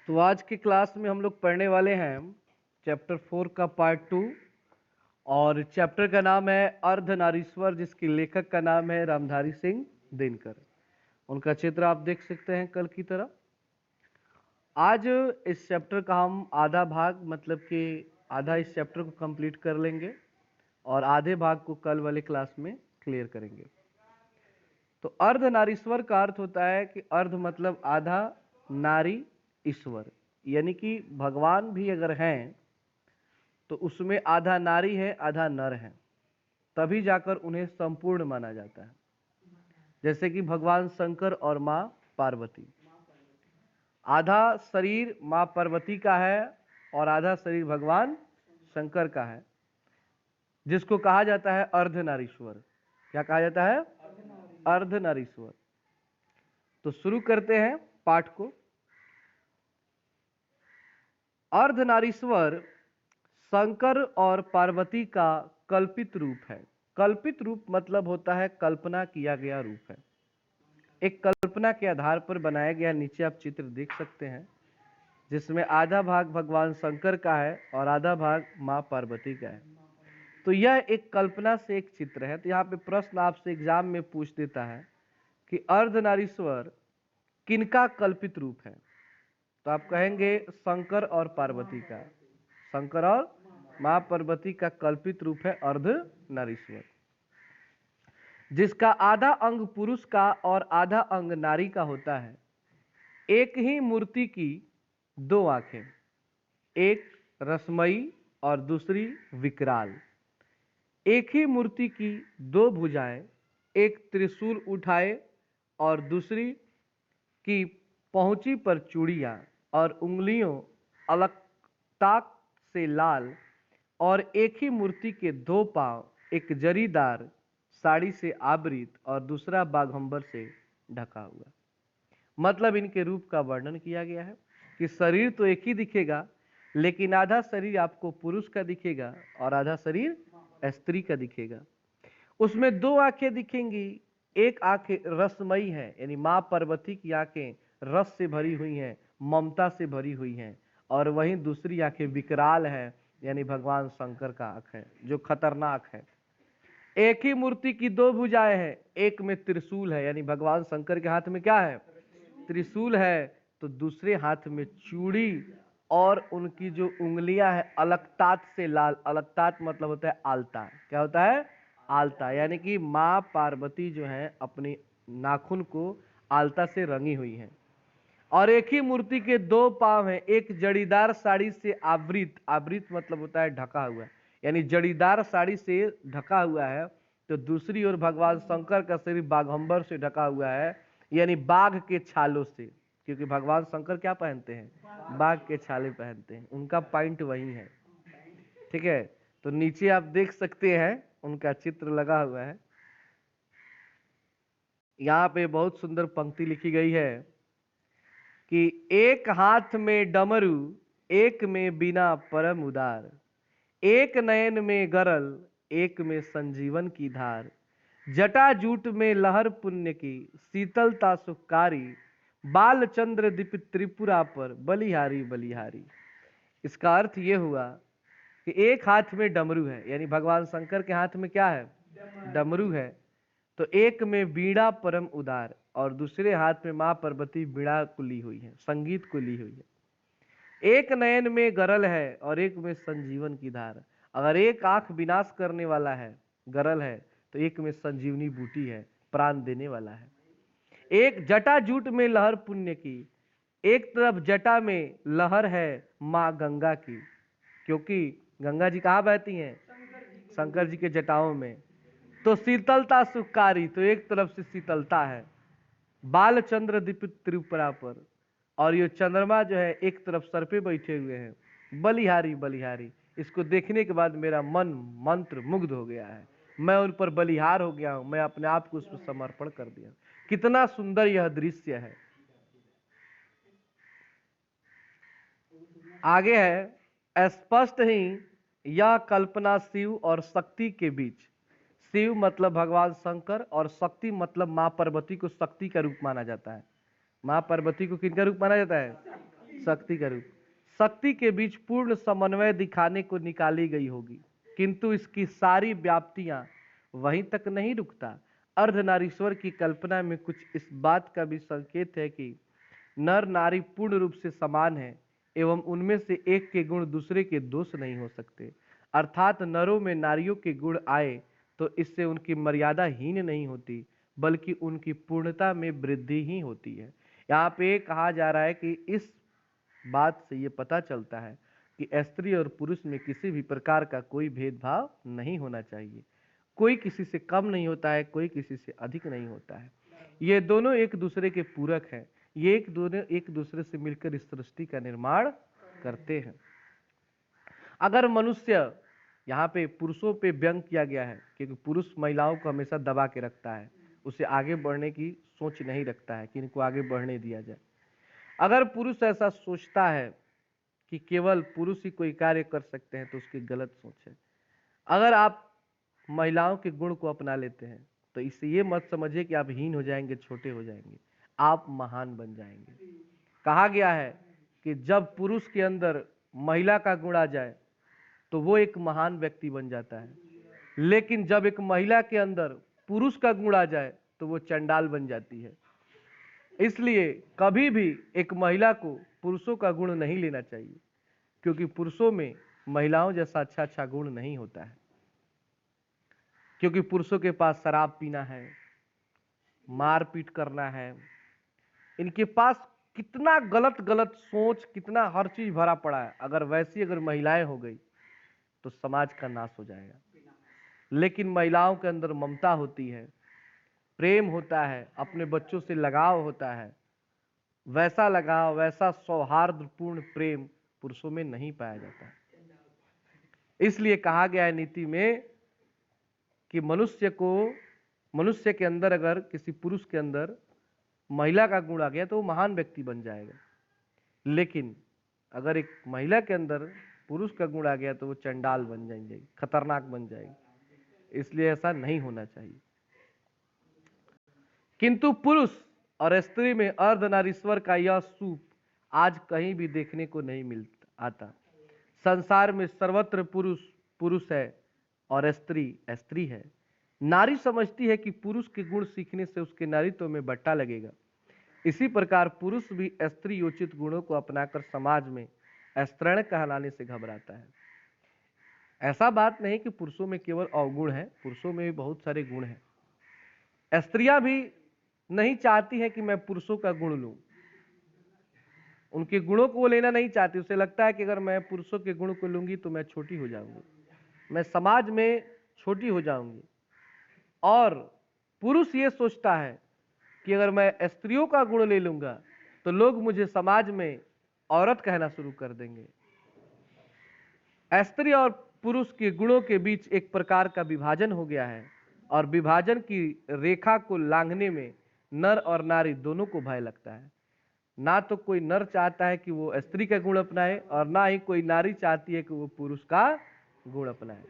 तो आज की क्लास में हम लोग पढ़ने वाले हैं चैप्टर 4 का पार्ट 2 और चैप्टर का नाम है अर्धनारीश्वर, जिसके लेखक का नाम है रामधारी सिंह दिनकर। उनका चित्र आप देख सकते हैं कल की तरह। आज इस चैप्टर का हम आधा भाग मतलब कि आधा इस चैप्टर को कंप्लीट कर लेंगे और आधे भाग को कल वाले क्लास में क्लियर करेंगे। तो अर्धनारीश्वर का अर्थ होता है कि अर्ध मतलब आधा, नारी ईश्वर, यानी कि भगवान भी अगर हैं तो उसमें आधा नारी है आधा नर है, तभी जाकर उन्हें संपूर्ण माना जाता है। जैसे कि भगवान शंकर और माँ पार्वती, आधा शरीर माँ पार्वती का है और आधा शरीर भगवान शंकर का है, जिसको कहा जाता है अर्धनारीश्वर। क्या कहा जाता है? अर्धनारीश्वर। तो शुरू करते हैं पाठ को। अर्धनारीश्वर शंकर और पार्वती का कल्पित रूप है। कल्पित रूप मतलब होता है कल्पना किया गया रूप है, एक कल्पना के आधार पर बनाया गया। नीचे आप चित्र देख सकते हैं जिसमें आधा भाग भगवान शंकर का है और आधा भाग माँ पार्वती का है। तो यह एक कल्पना से एक चित्र है। तो यहाँ पे प्रश्न आपसे एग्जाम में पूछ देता है कि अर्धनारीश्वर किनका कल्पित रूप है? तो आप कहेंगे शंकर और पार्वती का। शंकर और माँ पार्वती का कल्पित रूप है अर्धनारीश्वर, जिसका आधा अंग पुरुष का और आधा अंग नारी का होता है। एक ही मूर्ति की दो आंखें, एक रसमयी और दूसरी विकराल। एक ही मूर्ति की दो भुजाएं, एक त्रिशूल उठाए और दूसरी की पहुंची पर चूड़ियां और उंगलियों अलकताक से लाल। और एक ही मूर्ति के दो पांव, एक जरीदार साड़ी से आवृत और दूसरा बाघंबर से ढका हुआ। मतलब इनके रूप का वर्णन किया गया है कि शरीर तो एक ही दिखेगा, लेकिन आधा शरीर आपको पुरुष का दिखेगा और आधा शरीर स्त्री का दिखेगा। उसमें दो आंखें दिखेंगी, एक आंख रसमयी है, यानी माँ पार्वती की आंखें रस से भरी हुई हैं, ममता से भरी हुई हैं, और वहीं दूसरी आंखें विकराल है, यानी भगवान शंकर का आंख है जो खतरनाक है। एक ही मूर्ति की दो भुजाएं हैं, एक में त्रिशूल है, यानी भगवान शंकर के हाथ में क्या है? त्रिशूल है। तो दूसरे हाथ में चूड़ी, और उनकी जो उंगलियां हैं अलकतात से लाल। अलकतात मतलब होता है आलता। क्या होता है? आलता। यानी कि माँ पार्वती जो है अपनी नाखून को आलता से रंगी हुई है। और एक ही मूर्ति के दो पांव हैं, एक जड़ीदार साड़ी से आवृत। आवृत मतलब होता है ढका हुआ, यानी जड़ीदार साड़ी से ढका हुआ है। तो दूसरी ओर भगवान शंकर का शरीर बाघंबर से ढका हुआ है, यानी बाघ के छालों से, क्योंकि भगवान शंकर क्या पहनते हैं? बाघ के छाले पहनते हैं। उनका पॉइंट वही है। ठीक है। तो नीचे आप देख सकते हैं उनका चित्र लगा हुआ है। यहाँ पे बहुत सुंदर पंक्ति लिखी गई है कि एक हाथ में डमरू, एक में बीना परम उदार, एक नयन में गरल, एक में संजीवन की धार, जटा जूट में लहर पुण्य की, शीतलता सुखकारी, बाल चंद्र दीपित त्रिपुरा पर बलिहारी बलिहारी। इसका अर्थ ये हुआ कि एक हाथ में डमरू है, यानी भगवान शंकर के हाथ में क्या है? डमरू है। तो एक में वीणा परम उदार और दूसरे हाथ में माँ पार्वती वीणा को ली हुई है, संगीत को ली हुई है। एक नयन में गरल है और एक में संजीवन की धार। अगर एक आंख विनाश करने वाला है, गरल है, तो एक में संजीवनी बूटी है, प्राण देने वाला है। एक जटा जूट में लहर पुण्य की, एक तरफ जटा में लहर है माँ गंगा की, क्योंकि गंगा जी कहाँ बहती हैं? शंकर जी के जटाओं में। तो शीतलता सुखकारी, तो एक तरफ से शीतलता है बाल चंद्र दीपित त्रिपुरा पर, और ये चंद्रमा जो है एक तरफ सर पे बैठे हुए हैं। बलिहारी बलिहारी, इसको देखने के बाद मेरा मन मंत्र मुग्ध हो गया है। मैं उन पर बलिहार हो गया हूं, मैं अपने आप को उसमें समर्पण कर दिया। कितना सुंदर यह दृश्य है। आगे है, स्पष्ट ही यह कल्पना शिव और शक्ति के बीच। शिव मतलब भगवान शंकर और शक्ति मतलब माँ पार्वती को शक्ति का रूप माना जाता है। माँ पार्वती को किनका रूप माना जाता है? शक्ति का रूप। शक्ति के बीच पूर्ण समन्वय दिखाने को निकाली गई होगी, किंतु इसकी सारी व्याप्तियां वहीं तक नहीं रुकता। अर्धनारीश्वर की कल्पना में कुछ इस बात का भी संकेत है कि नर नारी पूर्ण रूप से समान है एवं उनमें से एक के गुण दूसरे के दोष नहीं हो सकते। अर्थात नरों में नारियों के गुण आए तो इससे उनकी मर्यादा हीन नहीं होती, बल्कि उनकी पूर्णता में वृद्धि ही होती है। यहाँ पे कहा जा रहा है कि इस बात से ये पता चलता है कि स्त्री और पुरुष में किसी भी प्रकार का कोई भेदभाव नहीं होना चाहिए। कोई किसी से कम नहीं होता है, कोई किसी से अधिक नहीं होता है। ये दोनों एक दूसरे के पूरक हैं। ये एक दूसरे से मिलकर इस सृष्टि का निर्माण करते हैं। अगर मनुष्य, यहाँ पे पुरुषों पे व्यंग किया गया है क्योंकि पुरुष महिलाओं को हमेशा दबा के रखता है, उसे आगे बढ़ने की सोच नहीं रखता है कि इनको आगे बढ़ने दिया जाए। अगर पुरुष ऐसा सोचता है कि केवल पुरुष ही कोई कार्य कर सकते हैं तो उसकी गलत सोच है। अगर आप महिलाओं के गुण को अपना लेते हैं तो इससे ये मत समझिए कि आप हीन हो जाएंगे, छोटे हो जाएंगे, आप महान बन जाएंगे। कहा गया है कि जब पुरुष के अंदर महिला का गुण आ जाए तो वो एक महान व्यक्ति बन जाता है, लेकिन जब एक महिला के अंदर पुरुष का गुण आ जाए तो वो चंडाल बन जाती है। इसलिए कभी भी एक महिला को पुरुषों का गुण नहीं लेना चाहिए, क्योंकि पुरुषों में महिलाओं जैसा अच्छा गुण नहीं होता है। क्योंकि पुरुषों के पास शराब पीना है, मारपीट करना है, इनके पास कितना गलत गलत सोच, कितना हर चीज भरा पड़ा है। अगर महिलाएं हो गई तो समाज का नाश हो जाएगा। लेकिन महिलाओं के अंदर ममता होती है, प्रेम होता है, अपने बच्चों से लगाव होता है। वैसा लगाव, वैसा सौहार्दपूर्ण प्रेम पुरुषों में नहीं पाया जाता। इसलिए कहा गया है नीति में कि मनुष्य के अंदर अगर किसी पुरुष के अंदर महिला का गुण आ गया तो वो महान व्यक्ति बन जाएगा, लेकिन अगर एक महिला के अंदर पुरुष का गुण आ गया तो वो चंडाल बन जाएंगे, खतरनाक बन जाएगी। इसलिए ऐसा नहीं होना चाहिए। किंतु पुरुष और स्त्री में अर्धनारीश्वर का यह सूप आज कहीं भी देखने को नहीं मिल आता। संसार में सर्वत्र पुरुष पुरुष है और स्त्री स्त्री है। नारी समझती है कि पुरुष के गुण सीखने से उसके नारीत्व में बट्टा लगेगा। इसी प्रकार पुरुष भी स्त्री योचित गुणों को अपनाकर समाज में स्त्रीण कहलाने से घबराता है। ऐसा बात नहीं कि पुरुषों में केवल अवगुण है, पुरुषों में भी बहुत सारे गुण हैं। स्त्रियां भी नहीं चाहती हैं कि मैं पुरुषों का गुण लूं, उनके गुणों को वो लेना नहीं चाहती। उसे लगता है कि अगर मैं पुरुषों के गुण को लूंगी तो मैं छोटी हो जाऊंगी, मैं समाज में छोटी हो जाऊंगी। और पुरुष ये सोचता है कि अगर मैं स्त्रियों का गुण ले लूंगा तो लोग मुझे समाज में औरत कहना शुरू कर देंगे। स्त्री और पुरुष के गुणों के बीच एक प्रकार का विभाजन हो गया है, और विभाजन की रेखा को लांघने में नर और नारी दोनों को भय लगता है। ना तो कोई नर चाहता है कि वो स्त्री का गुण अपनाए, और ना ही कोई नारी चाहती है कि वो पुरुष का गुण अपनाए।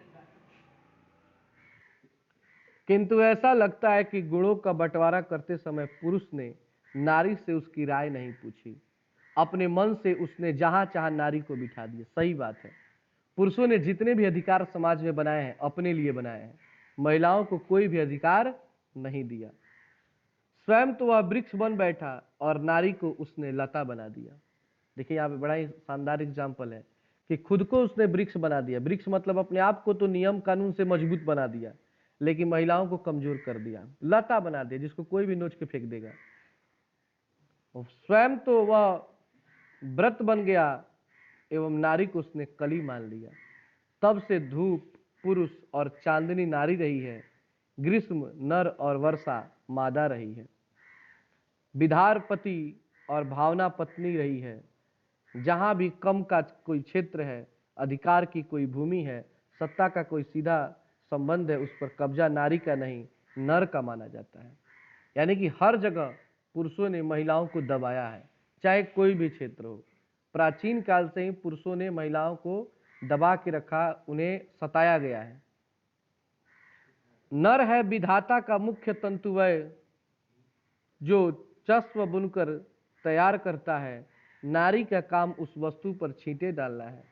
किंतु ऐसा लगता है कि गुणों का बंटवारा करते समय पुरुष ने नारी से उसकी राय नहीं पूछी, अपने मन से उसने जहां चाहा नारी को बिठा दिया। सही बात है, पुरुषों ने जितने भी अधिकार समाज में बनाए हैं अपने लिए बनाए हैं, महिलाओं को कोई भी अधिकार नहीं दिया। स्वयं तो वह वृक्ष बन बैठा और नारी को उसने लता बना दिया। देखिए यहाँ पे बड़ा ही शानदार एग्जाम्पल है कि खुद को उसने वृक्ष बना दिया। वृक्ष मतलब अपने आप को तो नियम कानून से मजबूत बना दिया, लेकिन महिलाओं को कमजोर कर दिया, लता बना दिया जिसको कोई भी नोच के फेंक देगा। स्वयं तो वह व्रत बन गया एवं नारी को उसने कली मान लिया। तब से धूप पुरुष और चांदनी नारी रही है, ग्रीष्म नर और वर्षा मादा रही है, विधार पति और भावना पत्नी रही है। जहां भी कम का कोई क्षेत्र है, अधिकार की कोई भूमि है, सत्ता का कोई सीधा संबंध है, उस पर कब्जा नारी का नहीं नर का माना जाता है। यानी कि हर जगह पुरुषों ने महिलाओं को दबाया है, चाहे कोई भी क्षेत्र हो। प्राचीन काल से ही पुरुषों ने महिलाओं को दबा के रखा, उन्हें सताया गया है। नर है विधाता का मुख्य तंतुवय, जो चस्व बुनकर तैयार करता है, नारी का काम उस वस्तु पर छींटे डालना है।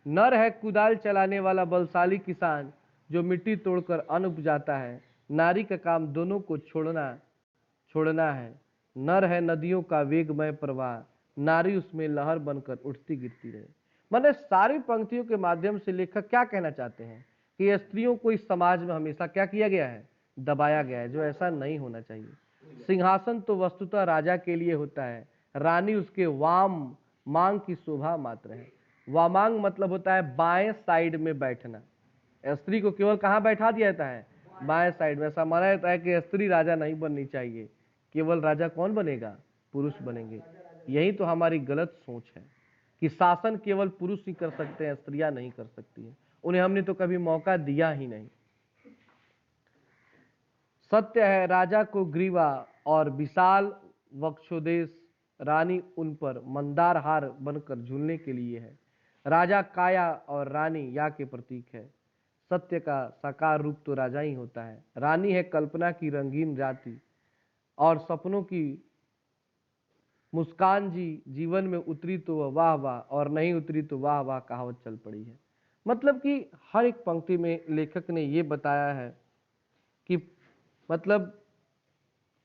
नर है कुदाल चलाने वाला बलशाली किसान जो मिट्टी तोड़कर अन्न उपजाता है। नारी का काम दोनों को छोड़ना है। नर है नदियों का वेगमय प्रवाह, नारी उसमें लहर बनकर उठती गिरती रहे। मैंने सारी पंक्तियों के माध्यम से लेखक क्या कहना चाहते हैं कि स्त्रियों को इस समाज में हमेशा क्या किया गया है, दबाया गया है, जो ऐसा नहीं होना चाहिए। सिंहासन तो वस्तुतः राजा के लिए होता है, रानी उसके वाम मांग की शोभा मात्र है। वामांग मतलब होता है बाएं साइड में बैठना। स्त्री को केवल कहाँ बैठा दिया जाता है, बाएं साइड में। ऐसा माना जाता है कि स्त्री राजा नहीं बननी चाहिए, केवल राजा कौन बनेगा, पुरुष बनेंगे। यही तो हमारी गलत सोच है कि शासन केवल पुरुष ही कर सकते हैं, स्त्रियां नहीं कर सकती हैं। उन्हें हमने तो कभी मौका दिया ही नहीं। सत्य है राजा को ग्रीवा और विशाल वक्षोदेश, रानी उन पर मंदार हार बनकर झूलने के लिए है। राजा काया और रानी या के प्रतीक है। सत्य का साकार रूप तो राजा ही होता है। रानी है कल्पना की रंगीन जाति और सपनों की मुस्कान जी जीवन में उतरी तो वह वाह वाह और नहीं उतरी तो वाह वाह कहावत चल पड़ी है। मतलब कि हर एक पंक्ति में लेखक ने ये बताया है कि मतलब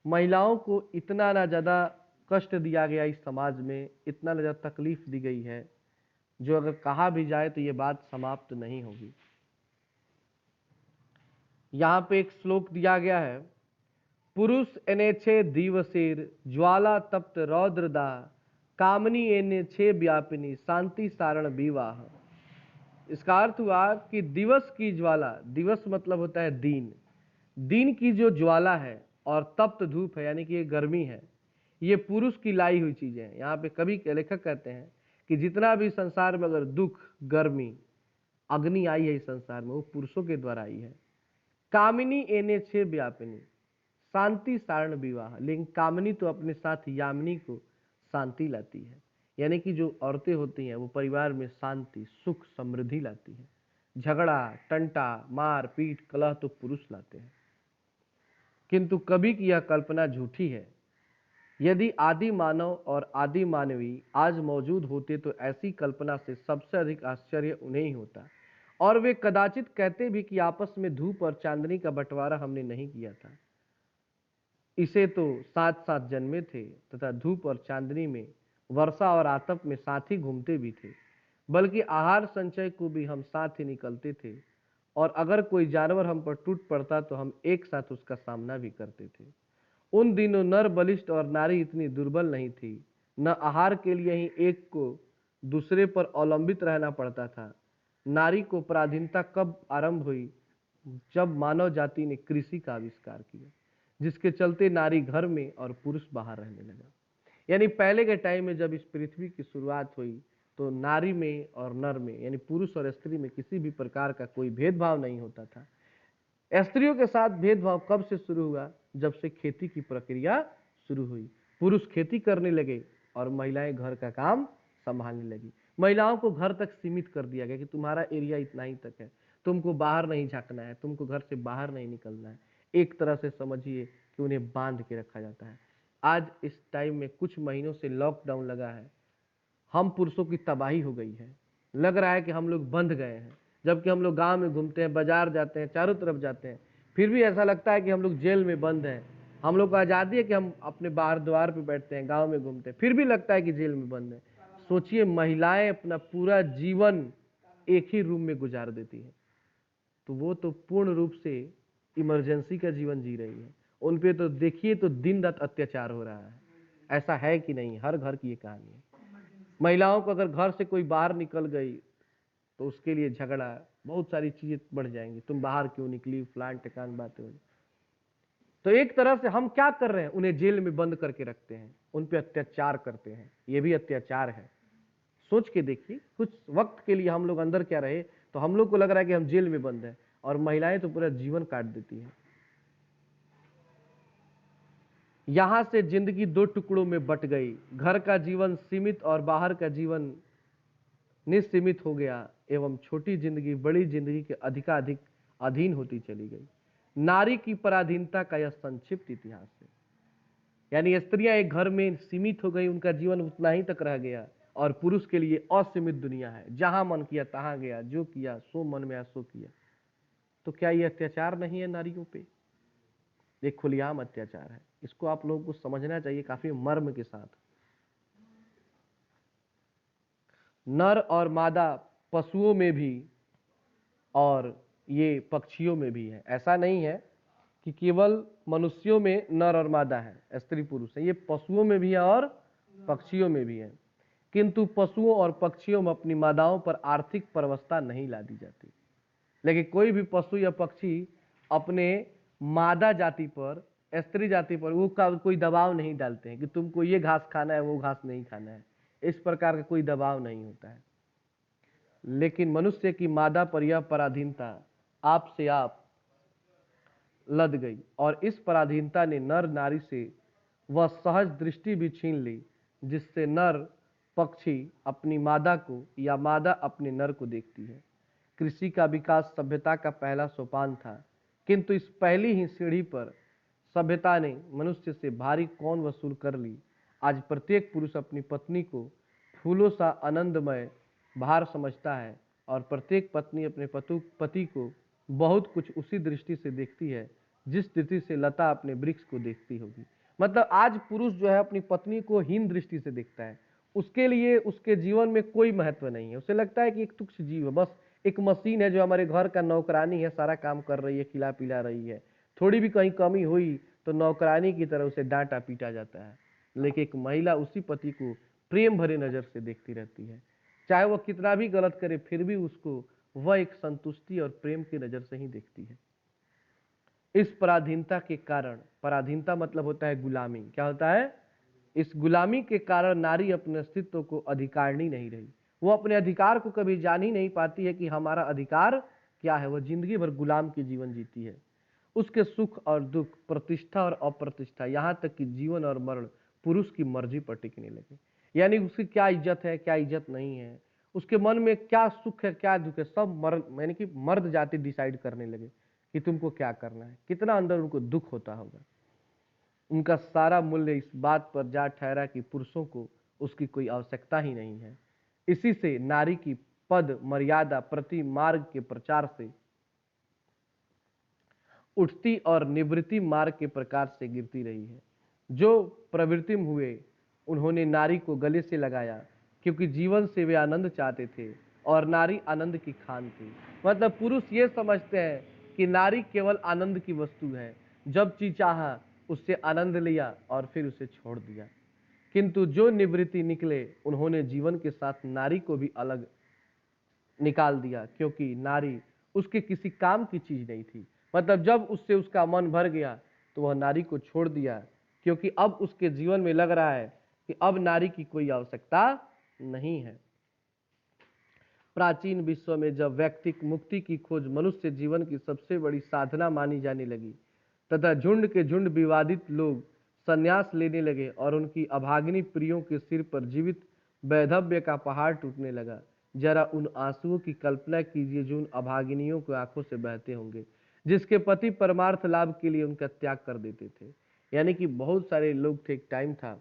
महिलाओं को इतना ना ज़्यादा कष्ट दिया गया इस समाज में, इतना ना ज़्यादा तकलीफ दी गई है, जो अगर कहा भी जाए तो ये बात समाप्त नहीं होगी। यहाँ पे एक श्लोक दिया गया है, पुरुष एने छे दिवसेर ज्वाला तप्त रौद्रदा, कामनी एने छे व्यापिनी शांति सारण विवाह। इसका अर्थ हुआ कि दिवस की ज्वाला, दिवस मतलब होता है दिन, दिन की जो ज्वाला है और तप्त धूप है यानी कि ये गर्मी है, ये पुरुष की लाई हुई चीजें हैं। यहाँ पे कवि के लेखक कहते हैं कि जितना भी संसार में अगर दुख, गर्मी, अग्नि आई है इस संसार में, वो पुरुषों के द्वारा आई है। कामिनी एने छे व्यापिनी शांति सारण विवाह, लेकिन कामिनी तो अपने साथ यामिनी को शांति लाती है, यानी कि जो औरतें होती हैं वो परिवार में शांति, सुख, समृद्धि लाती है। झगड़ा, टंटा, मार पीट, कलह तो पुरुष लाते हैं। किंतु कवि की यह कल्पना झूठी है। यदि आदि मानव और आदि मानवी आज मौजूद होते तो ऐसी कल्पना से सबसे अधिक आश्चर्य उन्हें ही होता, और वे कदाचित कहते भी कि आपस में धूप और चांदनी का बंटवारा हमने नहीं किया था। इसे तो साथ साथ जन्मे थे तथा धूप और चांदनी में, वर्षा और आतप में साथ ही घूमते भी थे, बल्कि आहार संचय को भी हम साथ ही निकलते थे, और अगर कोई जानवर हम पर टूट पड़ता तो हम एक साथ उसका सामना भी करते थे। उन दिनों नर बलिष्ठ और नारी इतनी दुर्बल नहीं थी, न आहार के लिए ही एक को दूसरे पर अवलंबित रहना पड़ता था। नारी को पराधीनता कब आरंभ हुई, जब मानव जाति ने कृषि का आविष्कार किया, जिसके चलते नारी घर में और पुरुष बाहर रहने लगा। यानी पहले के टाइम में जब इस पृथ्वी की शुरुआत हुई तो नारी में और नर में, यानी पुरुष और स्त्री में किसी भी प्रकार का कोई भेदभाव नहीं होता था। स्त्रियों के साथ भेदभाव कब से शुरू हुआ, जब से खेती की प्रक्रिया शुरू हुई। पुरुष खेती करने लगे और महिलाएं घर का काम संभालने लगी। महिलाओं को घर तक सीमित कर दिया गया कि तुम्हारा एरिया इतना ही तक है, तुमको बाहर नहीं झांकना है, तुमको घर से बाहर नहीं निकलना है। एक तरह से समझिए कि उन्हें बांध के रखा जाता है। आज इस टाइम में कुछ महीनों से लॉकडाउन लगा है, हम पुरुषों की तबाही हो गई है। लग रहा है कि हम लोग बंध गए हैं, जबकि हम लोग गांव में घूमते हैं, बाजार जाते हैं, चारों तरफ जाते हैं, फिर भी ऐसा लगता है कि हम लोग जेल में बंद हैं। हम लोग को आज़ादी है कि हम अपने बाहर द्वार पे बैठते हैं, गांव में घूमते हैं, फिर भी लगता है कि जेल में बंद है। सोचिए, महिलाएं अपना पूरा जीवन एक ही रूम में गुजार देती हैं, तो वो तो पूर्ण रूप से इमरजेंसी का जीवन जी रही है। उन पे तो देखिए तो दिन रात अत्याचार हो रहा है। ऐसा है कि नहीं? हर घर की ये कहानी है। महिलाओं को अगर घर से कोई बाहर निकल गई तो उसके लिए झगड़ा, बहुत सारी चीजें बढ़ जाएंगी, तुम बाहर क्यों निकली, फलान टिकान बातें हो। तो एक तरह से हम क्या कर रहे हैं, उन्हें जेल में बंद करके रखते हैं, उन पे अत्याचार करते हैं। ये भी अत्याचार है। सोच के देखिए, कुछ वक्त के लिए हम लोग अंदर क्या रहे तो हम लोग को लग रहा है कि हम जेल में बंद हैं, और महिलाएं तो पूरा जीवन काट देती हैं। यहां से जिंदगी दो टुकड़ों में बट गई, घर का जीवन सीमित और बाहर का जीवन निसीमित हो गया, एवं छोटी जिंदगी बड़ी जिंदगी के अधिकाधिक अधीन होती चली गई। नारी की पराधीनता का यह संक्षिप्त इतिहास है। यानी स्त्रियां एक घर में सीमित हो गई, उनका जीवन उतना ही तक रह गया, और पुरुष के लिए असीमित दुनिया है, जहां मन किया तहां गया, जो किया सो मन में आया सो किया। तो क्या ये अत्याचार नहीं है नारियों पे? ये खुलेआम अत्याचार है। इसको आप लोगों को समझना चाहिए काफी मर्म के साथ। नर और मादा पशुओं में भी और ये पक्षियों में भी है। ऐसा नहीं है कि केवल मनुष्यों में नर और मादा है, स्त्री पुरुष है, ये पशुओं में भी है और पक्षियों में भी है। किंतु पशुओं और पक्षियों में अपनी मादाओं पर आर्थिक परवस्था नहीं ला दी जाती। लेकिन कोई भी पशु या पक्षी अपने मादा जाति पर, स्त्री जाति पर वो का कोई दबाव नहीं डालते हैं कि तुमको ये घास खाना है, वो घास नहीं खाना है। इस प्रकार का कोई दबाव नहीं होता है। लेकिन मनुष्य की मादा पर यह पराधीनता आप से आप लद गई, और इस पराधीनता ने नर नारी से वह सहज दृष्टि भी छीन ली जिससे नर पक्षी अपनी मादा को या मादा अपने नर को देखती है। कृषि का विकास सभ्यता का पहला सोपान था, किंतु इस पहली ही सीढ़ी पर सभ्यता ने मनुष्य से भारी कौन वसूल कर ली। आज प्रत्येक पुरुष अपनी पत्नी को फूलों सा आनंदमय भार समझता है, और प्रत्येक पत्नी अपने पति को बहुत कुछ उसी दृष्टि से देखती है जिस दृष्टि से लता अपने वृक्ष को देखती होगी। मतलब आज पुरुष जो है अपनी पत्नी को हीन दृष्टि से देखता है। उसके लिए उसके जीवन में कोई महत्व नहीं है। उसे लगता है कि एक तुच्छ जीव है, बस एक मशीन है जो हमारे घर का नौकरानी है, सारा काम कर रही है, खिला पिला रही है। थोड़ी भी कहीं कमी हुई तो नौकरानी की तरह उसे डांटा पीटा जाता है। लेकिन एक महिला उसी पति को प्रेम भरे नजर से देखती रहती है, चाहे वह कितना भी गलत करे फिर भी उसको वह एक संतुष्टि और प्रेम की नजर से ही देखती है। इस पराधीनता के कारण, पराधीनता मतलब होता है गुलामी, क्या होता है? इस गुलामी के कारण नारी अपने अस्तित्व को अधिकारिणी नहीं रही। वो अपने अधिकार को कभी जान ही नहीं पाती है कि हमारा अधिकार क्या है। वह जिंदगी भर गुलाम की जीवन जीती है। उसके सुख और दुख, प्रतिष्ठा और अप्रतिष्ठा, यहाँ तक कि जीवन और मरण पुरुष की मर्जी पर टिकने लगे। यानी उसकी क्या इज्जत है, क्या इज्जत नहीं है, उसके मन में क्या सुख है, क्या दुख है, सब मर्द यानी कि मर्द जाति डिसाइड करने लगे कि तुमको क्या करना है। कितना अंदर उनको दुख होता होगा। उनका सारा मूल्य इस बात पर जा ठहरा कि पुरुषों को उसकी कोई आवश्यकता ही नहीं है। इसी से नारी की पद मर्यादा प्रति मार्ग के प्रचार से उठती और निवृत्ति मार्ग के प्रकार से गिरती रही है। जो प्रवृत्ति हुए उन्होंने नारी को गले से लगाया, क्योंकि जीवन से वे आनंद चाहते थे और नारी आनंद की खान थी। मतलब पुरुष ये समझते हैं कि नारी केवल आनंद की वस्तु है, जब जी चाहा उससे आनंद लिया और फिर उसे छोड़ दिया। किंतु जो निवृत्ति निकले उन्होंने जीवन के साथ नारी को भी अलग निकाल दिया, क्योंकि नारी उसके किसी काम की चीज नहीं थी। मतलब जब उससे उसका मन भर गया तो वह नारी को छोड़ दिया, क्योंकि अब उसके जीवन में लग रहा है कि अब नारी की कोई आवश्यकता नहीं है। प्राचीन विश्व में जब व्यक्तिक मुक्ति की खोज मनुष्य जीवन की सबसे बड़ी साधना मानी जाने लगी तथा झुंड के झुंड विवादित लोग संन्यास लेने लगे और उनकी अभागिनी प्रियों के सिर पर जीवित वैधव्य का पहाड़ टूटने लगा, जरा उन आंसुओं की कल्पना कीजिए जो उन अभागिनियों की आंखों से बहते होंगे, जिसके पति परमार्थ लाभ के लिए उनका त्याग कर देते थे। यानी कि बहुत सारे लोग थे, एक टाइम था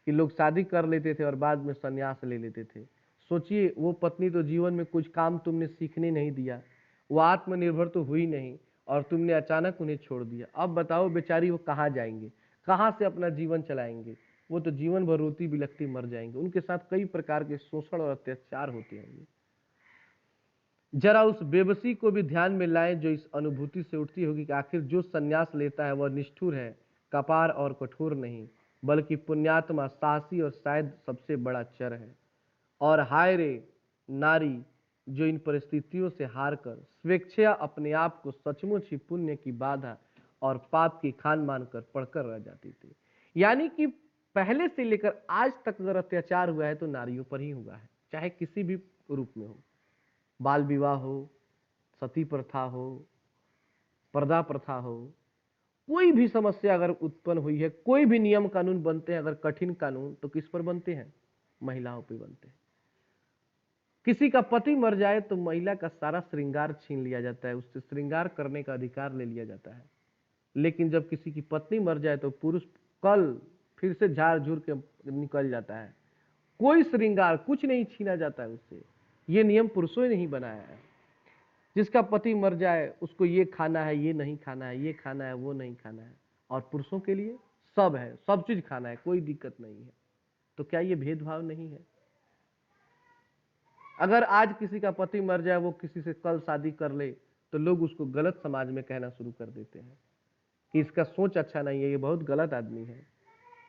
कि लोग शादी कर लेते थे और बाद में संन्यास ले लेते थे। सोचिए, वो पत्नी तो जीवन में कुछ काम तुमने सीखने नहीं दिया, वो आत्मनिर्भर तो हुई नहीं, और तुमने अचानक उन्हें छोड़ दिया। अब बताओ बेचारी वो कहाँ जाएंगे, कहाँ से अपना जीवन चलाएंगे? वो तो जीवन भर रोती बिलखती मर जाएंगे। उनके साथ कई प्रकार के शोषण और अत्याचार होते होंगे। जरा उस बेबसी को भी ध्यान में लाएं जो इस अनुभूति से उठती होगी कि आखिर जो संन्यास लेता है वह निष्ठुर है, कपार और कठोर नहीं, बल्कि पुण्यात्मा, साहसी और शायद सबसे बड़ा चर है। और हाय रे नारी जो इन परिस्थितियों से हार कर स्वेच्छा अपने आप को सचमुच ही पुण्य की बाधा और पाप की खान मानकर पढ़कर रह जाती थी। यानी कि पहले से लेकर आज तक अगर अत्याचार हुआ है तो नारियों पर ही हुआ है, चाहे किसी भी रूप में हो। बाल विवाह हो, सती प्रथा हो, पर्दा प्रथा हो, कोई भी समस्या अगर उत्पन्न हुई है, कोई भी नियम कानून बनते हैं, अगर कठिन कानून, तो किस पर बनते हैं? महिलाओं पर बनते हैं। किसी का पति मर जाए तो महिला का सारा श्रृंगार छीन लिया जाता है, उससे श्रृंगार करने का अधिकार ले लिया जाता है। लेकिन जब किसी की पत्नी मर जाए तो पुरुष कल फिर से झाड़ झूर के निकल जाता है, कोई श्रृंगार कुछ नहीं छीना जाता है उससे। ये नियम पुरुषों ने नहीं बनाया है। जिसका पति मर जाए उसको ये खाना है, ये नहीं खाना है, ये खाना है, वो नहीं खाना है, और पुरुषों के लिए सब है, सब चीज खाना है, कोई दिक्कत नहीं है। तो क्या ये भेदभाव नहीं है? अगर आज किसी का पति मर जाए, वो किसी से कल शादी कर ले, तो लोग उसको गलत समाज में कहना शुरू कर देते हैं कि इसका सोच अच्छा नहीं है, ये बहुत गलत आदमी है।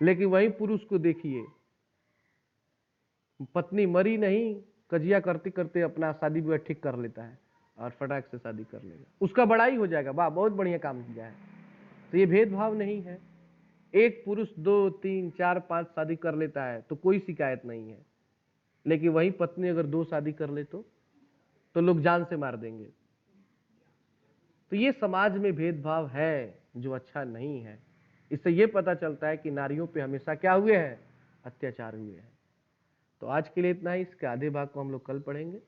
लेकिन वही पुरुष को देखिए, पत्नी मरी नहीं, कजिया करते करते अपना शादी विवाह ठीक कर लेता है और फटाक से शादी कर लेगा, उसका बड़ाई हो जाएगा, वाह बहुत बढ़िया काम किया है। तो ये भेदभाव नहीं है। एक पुरुष 2, 3, 4, 5 शादी कर लेता है तो कोई शिकायत नहीं है, लेकिन वही पत्नी अगर 2 शादी कर ले तो लोग जान से मार देंगे। तो ये समाज में भेदभाव है जो अच्छा नहीं है। इससे ये पता चलता है कि नारियों पे हमेशा क्या हुए हैं? अत्याचार हुए हैं। तो आज के लिए इतना ही, इसके आधे भाग को हम लोग कल पढ़ेंगे।